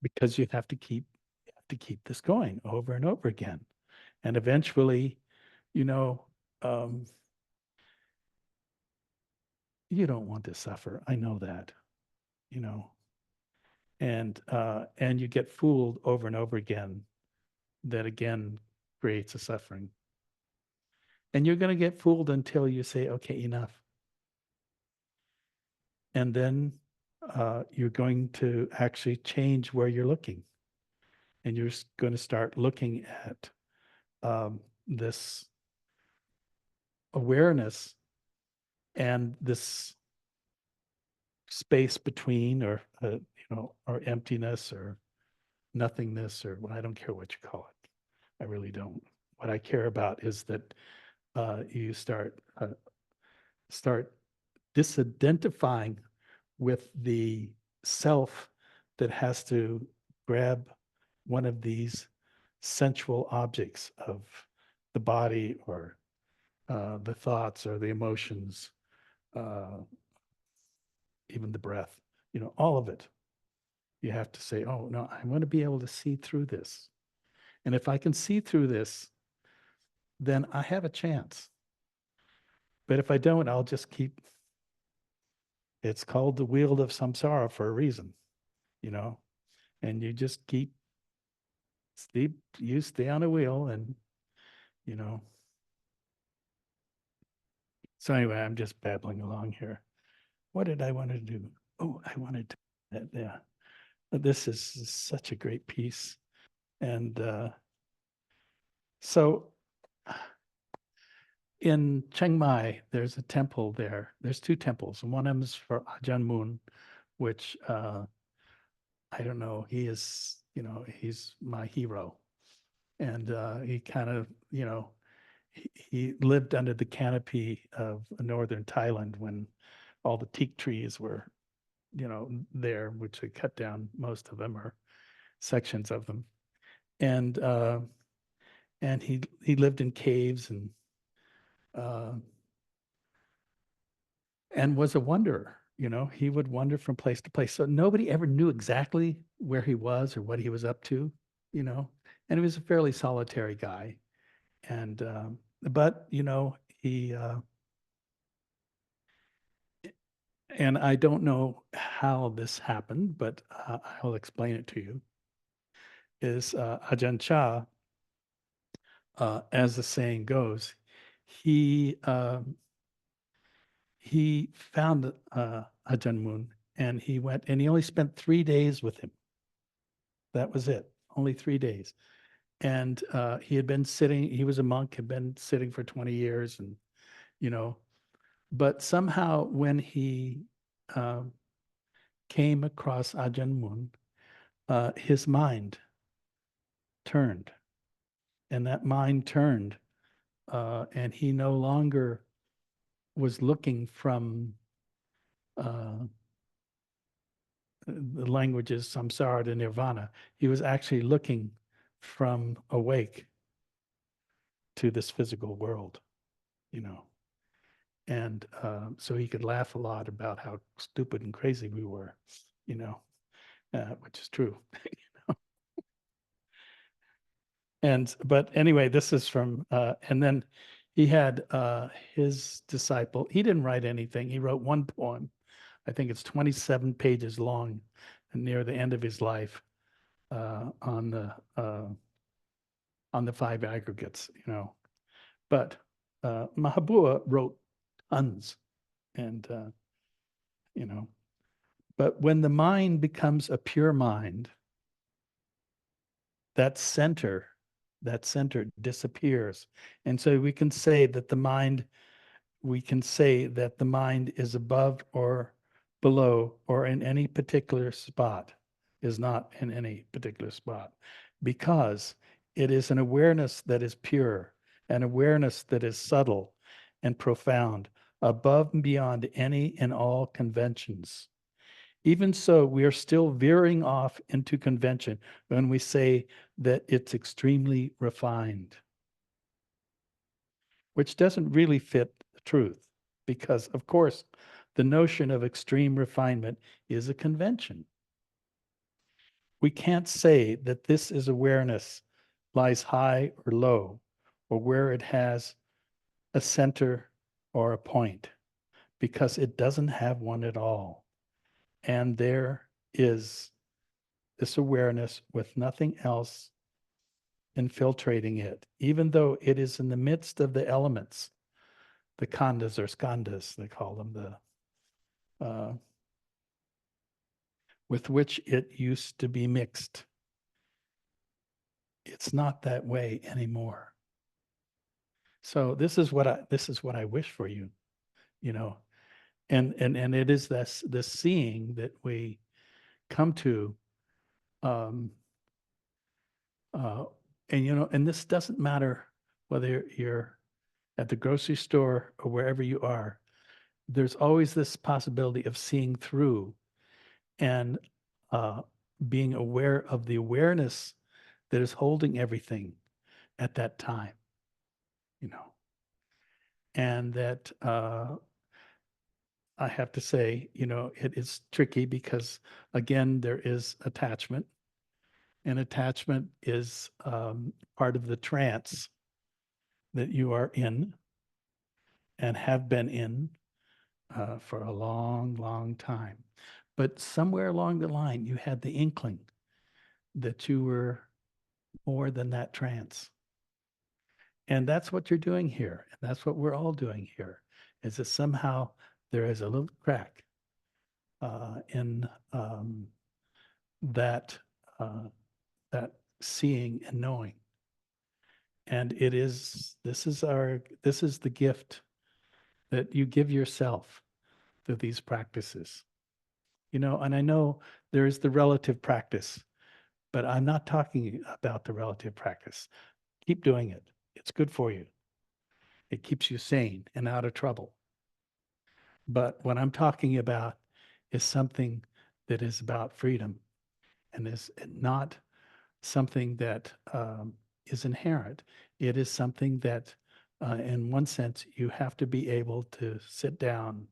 because you have to keep this going over and over again. And eventually, you know, um, you don't want to suffer. I know that, you know, and you get fooled over and over again. That again creates a suffering. And you're going to get fooled until you say, okay, enough. And then you're going to actually change where you're looking. And you're going to start looking at this awareness and this space between, or or emptiness, or nothingness, or well, I don't care what you call it. I really don't. What I care about is that you start disidentifying with the self that has to grab one of these sensual objects of the body, or the thoughts, or the emotions, uh, even the breath, all of it. You have to say, oh, no, I want to be able to see through this. And if I can see through this, then I have a chance. But if I don't, I'll just keep, it's called the wheel of samsara for a reason, you know, and you just you stay on a wheel, and, you know. So anyway, I'm just babbling along here. What did I want to do? Oh, I wanted to, yeah. This is such a great piece. And so in Chiang Mai, there's a temple there. There's two temples. One of them is for Ajahn Mun, which I don't know. He's my hero. And he kind of, he lived under the canopy of northern Thailand when all the teak trees were, there, which they cut down most of them, or sections of them. And he lived in caves, uh, and was a wanderer. He would wander from place to place. So nobody ever knew exactly where he was or what he was up to, you know. And he was a fairly solitary guy. And but he and I don't know how this happened, but I'll explain it to you. Is Ajahn Chah, as the saying goes, he he found Ajahn Mun, and he went, and he only spent 3 days with him. That was it, only 3 days. And he had been sitting, he was a monk, had been sitting for 20 years, and, you know, but somehow when he um, came across Ajahn Mun, his mind turned, and that mind turned, and he no longer was looking from uh, the languages samsara to nirvana. He was actually looking from awake to this physical world, you know. And so he could laugh a lot about how stupid and crazy we were, you know, which is true. And but anyway, this is from and then he had his disciple. He didn't write anything. He wrote one poem. I think it's 27 pages long, and near the end of his life, on the five aggregates, you know. But Mahabua wrote tons, and you know. But when the mind becomes a pure mind, that center, that center disappears, and so we can say that the mind is above or below or in any particular spot, is not in any particular spot, because it is an awareness that is pure, an awareness that is subtle and profound, above and beyond any and all conventions. Even so, we are still veering off into convention when we say that it's extremely refined, which doesn't really fit the truth, because, of course, the notion of extreme refinement is a convention. We can't say that this is awareness lies high or low, or where it has a center or a point, because it doesn't have one at all. And there is this awareness with nothing else infiltrating it, even though it is in the midst of the elements, the khandas or skandhas, they call them, with which it used to be mixed. It's not that way anymore. So this is what I wish for you, you know, and it is this seeing that we come to, um, uh, and and this doesn't matter whether you're at the grocery store or wherever you are. There's always this possibility of seeing through and uh, being aware of the awareness that is holding everything at that time, you know, and that I have to say, it is tricky because, again, there is attachment, and attachment is part of the trance that you are in and have been in for a long, long time. But somewhere along the line, you had the inkling that you were more than that trance. And that's what you're doing here. And that's what we're all doing here, is that somehow there is a little crack in that uh, that seeing and knowing. And this is the gift that you give yourself through these practices. And I know there is the relative practice, but I'm not talking about the relative practice. Keep doing it. It's good for you. It keeps you sane and out of trouble. But what I'm talking about is something that is about freedom and is not something that is inherent. It is something that, in one sense, you have to be able to sit down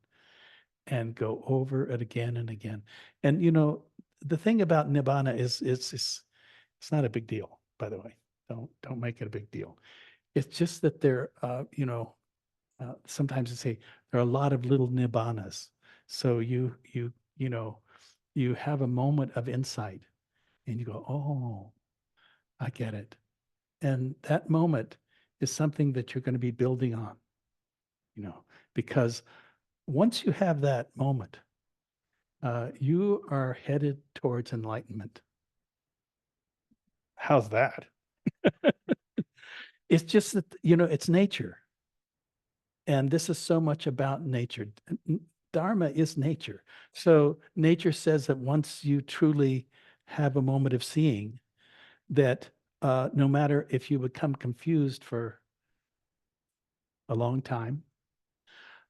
and go over it again and again. And the thing about nibbana is it's not a big deal, by the way. Don't make it a big deal. It's just that there, sometimes I say there are a lot of little nibbanas. So you have a moment of insight, and you go, oh, I get it. And that moment is something that you're going to be building on, because once you have that moment, you are headed towards enlightenment. How's that? It's just that, it's nature. And this is so much about nature. Dharma is nature. So nature says that once you truly have a moment of seeing, that no matter if you become confused for a long time,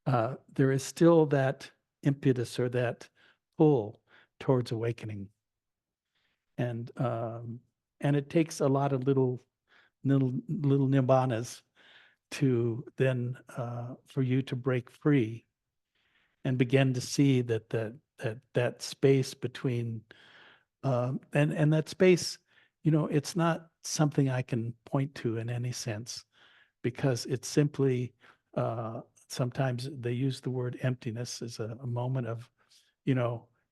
there is still that impetus or that pull towards awakening. And it takes a lot of little nibbanas to then for you to break free and begin to see that space between and that space, it's not something I can point to in any sense, because it's simply sometimes they use the word emptiness as a moment of,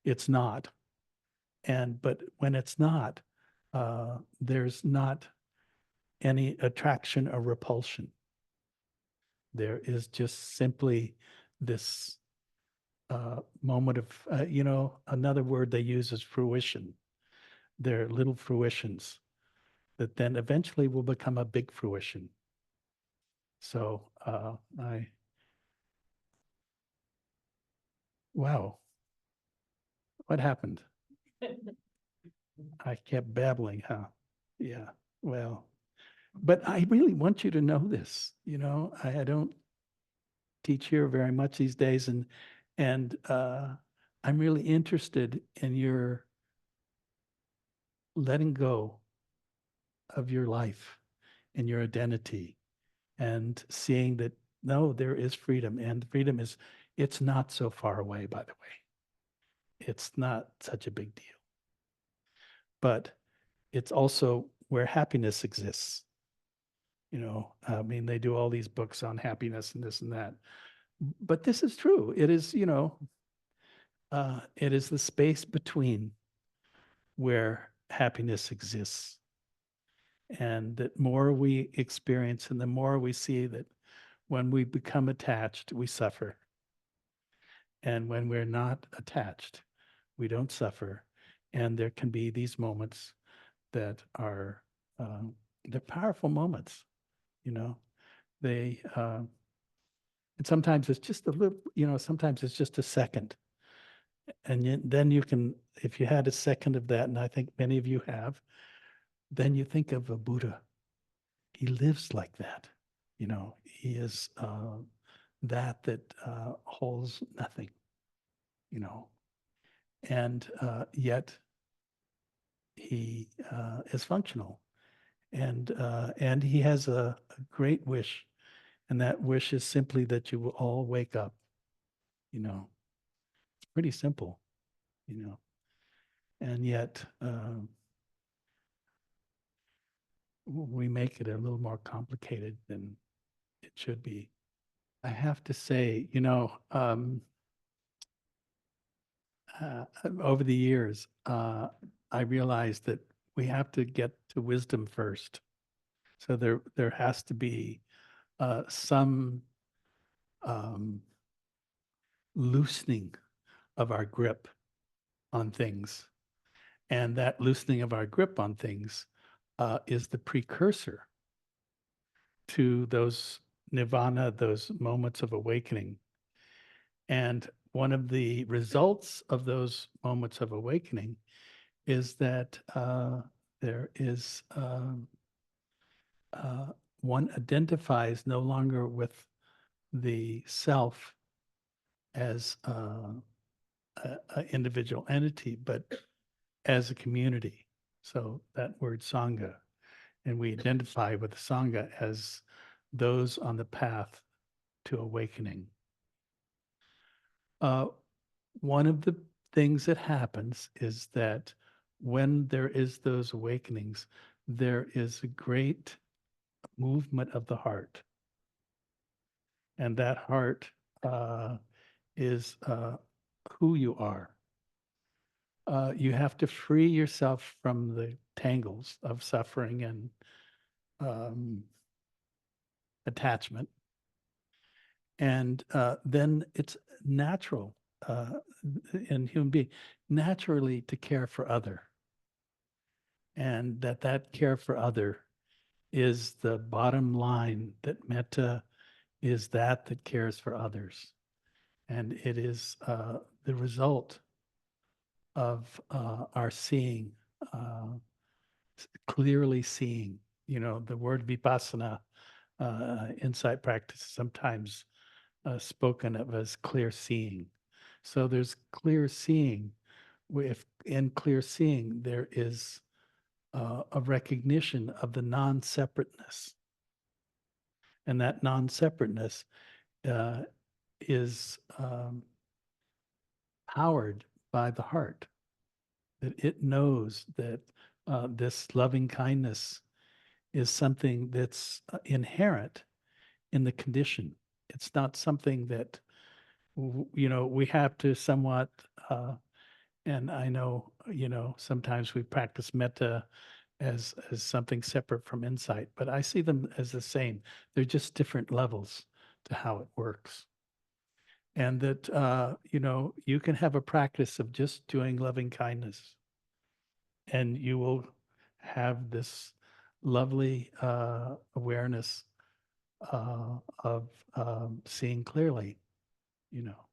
it's not. But when it's not, there's not any attraction or repulsion. There is just simply this moment of, another word they use is fruition. They're little fruitions that then eventually will become a big fruition. So wow, what happened? I kept babbling, huh? Yeah, well, but I really want you to know this. I don't teach here very much these days, and I'm really interested in your letting go of your life and your identity, and seeing that no, there is freedom, and freedom it's not so far away, by the way. It's not such a big deal. but it's also where happiness exists. I mean, they do all these books on happiness and this and that, but this is true. It is, it is the space between where happiness exists. And that more we experience and the more we see that when we become attached, we suffer. And when we're not attached, we don't suffer. And there can be these moments that are, they're powerful moments, you know, they, and sometimes it's just a little, sometimes it's just a second. And then you can, if you had a second of that, and I think many of you have, then you think of a Buddha. He lives like that. He is that holds nothing, you know, and yet he is functional, and he has a great wish, and that wish is simply that you will all wake up. It's pretty simple, you know, and yet we make it a little more complicated than it should be. I have to say, over the years, I realized that we have to get to wisdom first. So there has to be some um, loosening of our grip on things, and that loosening of our grip on things is the precursor to those nirvana, those moments of awakening. And one of the results of those moments of awakening is that there is uh, one identifies no longer with the self as an individual entity, but as a community. So that word Sangha, and we identify with the Sangha as those on the path to awakening. Uh, one of the things that happens is that when there is those awakenings, there is a great movement of the heart. And that heart is who you are. You have to free yourself from the tangles of suffering and um, attachment. And then it's natural in human being, naturally to care for other. And that care for other is the bottom line, that metta is that cares for others. And it is the result of our seeing, uh, clearly seeing. The word vipassana, insight practice, sometimes spoken of as clear seeing. So there's clear seeing. If in clear seeing, there is a recognition of the non-separateness. And that non-separateness uh, is powered by the heart, that it knows that this loving kindness is something that's inherent in the condition. It's not something that, we have to somewhat, and I know, sometimes we practice metta as something separate from insight, but I see them as the same. They're just different levels to how it works. And that, you can have a practice of just doing loving kindness, and you will have this lovely awareness of seeing clearly, you know.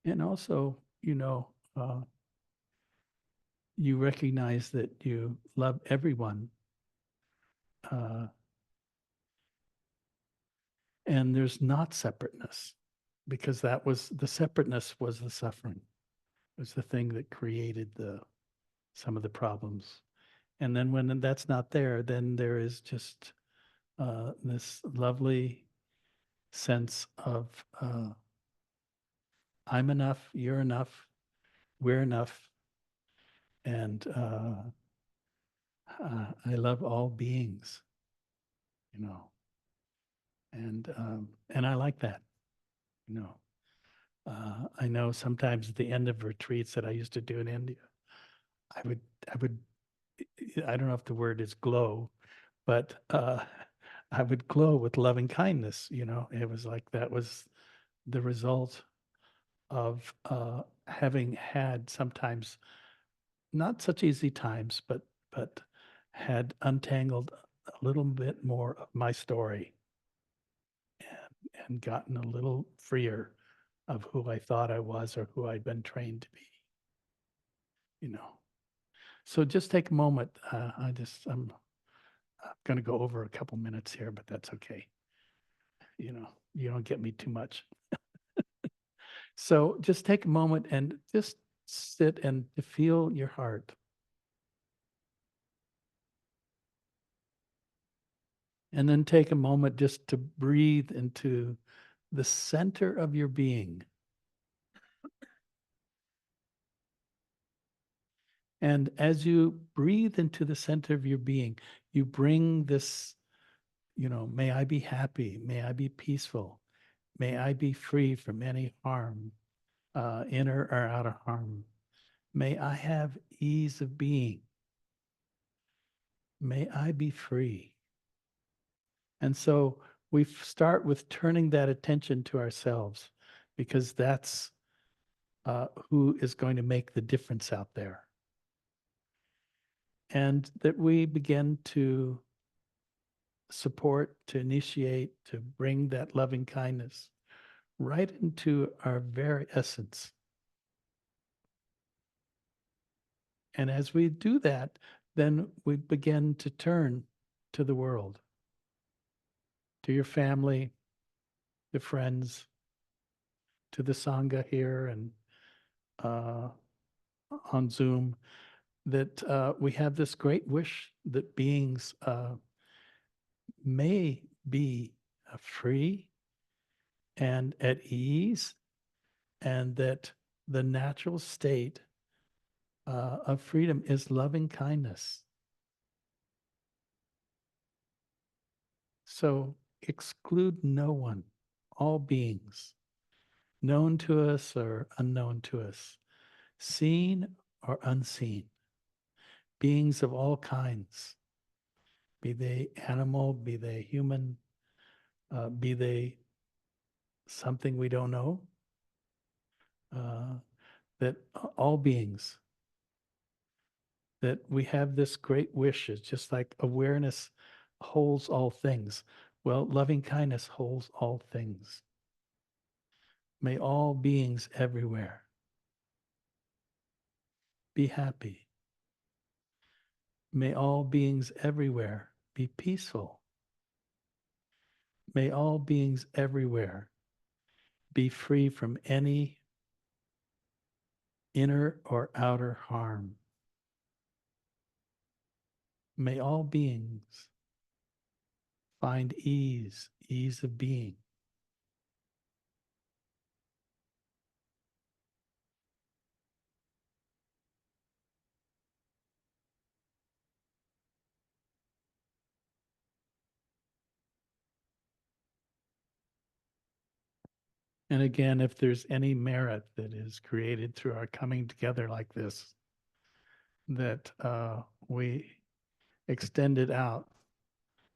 And also, you recognize that you love everyone, uh, and there's not separateness, because that was the separateness was the suffering, was the thing that created some of the problems. And then when that's not there, then there is just this lovely sense of I'm enough, you're enough, we're enough, and I love all beings, you know, and I like that, you know. I know sometimes at the end of retreats that I used to do in India, I would, I would, I don't know if the word is glow, but I would glow with loving kindness. You know, it was like that was the result of having had sometimes not such easy times, but had untangled a little bit more of my story and gotten a little freer of who I thought I was or who I'd been trained to be, you know. So just take a moment. I'm going to go over a couple minutes here, but that's okay. You know, you don't get me too much. So just take a moment and just sit and feel your heart. And then take a moment just to breathe into the center of your being. And as you breathe into the center of your being, you bring this, you know, may I be happy, may I be peaceful, may I be free from any harm, inner or outer harm. May I have ease of being. May I be free. And so we start with turning that attention to ourselves because that's who is going to make the difference out there. And that we begin to support, to initiate, to bring that loving kindness right into our very essence. And as we do that, then we begin to turn to the world, to your family, the friends, to the Sangha here and uh, on Zoom, that we have this great wish that beings may be free and at ease, and that the natural state of freedom is loving kindness. So exclude no one, all beings, known to us or unknown to us, seen or unseen, beings of all kinds, be they animal, be they human, be they something we don't know, uh, that all beings, that we have this great wish. It's just like awareness holds all things. Well, loving kindness holds all things. May all beings everywhere be happy. May all beings everywhere be peaceful. May all beings everywhere be free from any inner or outer harm. May all beings find ease, ease of being. And again, if there's any merit that is created through our coming together like this, that we extend it out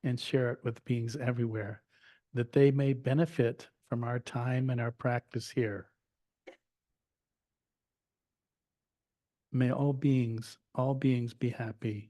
and share it with beings everywhere, that they may benefit from our time and our practice here. May all beings be happy.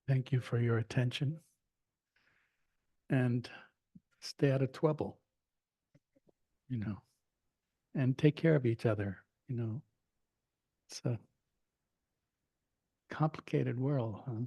Thank you for your attention and stay out of trouble. you know, and take care of each other. It's a complicated world, huh?